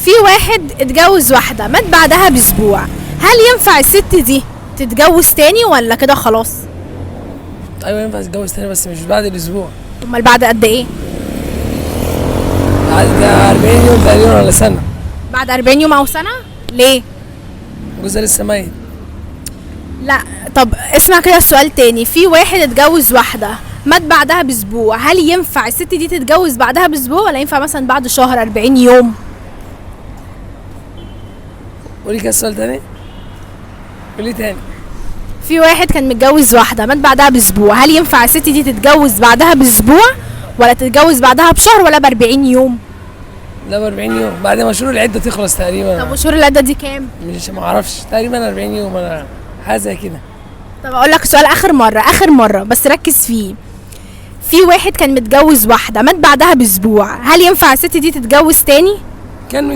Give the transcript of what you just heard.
في واحد اتجوز واحدة مات بعدها باسبوع، هل ينفع الست دي تتجوز تاني ولا كده خلاص؟ ايوه ينفع تتجوز تاني بس مش بعد الاسبوع. امال بعد قد ايه؟ بعد 40 يوم تقريبا ولا سنه. بعد 40 يوم او سنة؟ ليه؟ جوزها لسه ميت. لا. طب اسمع كده السؤال تاني، في واحد اتجوز واحدة مات بعدها باسبوع، هل ينفع الست دي تتجوز بعدها باسبوع ولا ينفع مثلا بعد شهر 40 يوم؟ قولي كده السؤال تاني. قولي تاني. في واحد كان متجوز واحدة مات بعدها باسبوع، هل ينفع الست دي تتجوز بعدها باسبوع ولا تتجوز بعدها بشهر ولا ب40 يوم؟ لا ب 40 يوم بعد ما شهور العده تخلص تقريبا. طب وشهور العدة دي كام؟ مش ما اعرفش تقريبا 40 يوم انا حاجه زي كده. طب اقول لك سؤال اخر مرة بس ركز فيه. في واحد كان متجوز واحدة مات بعدها باسبوع، هل ينفع الست دي تتجوز تاني؟ كان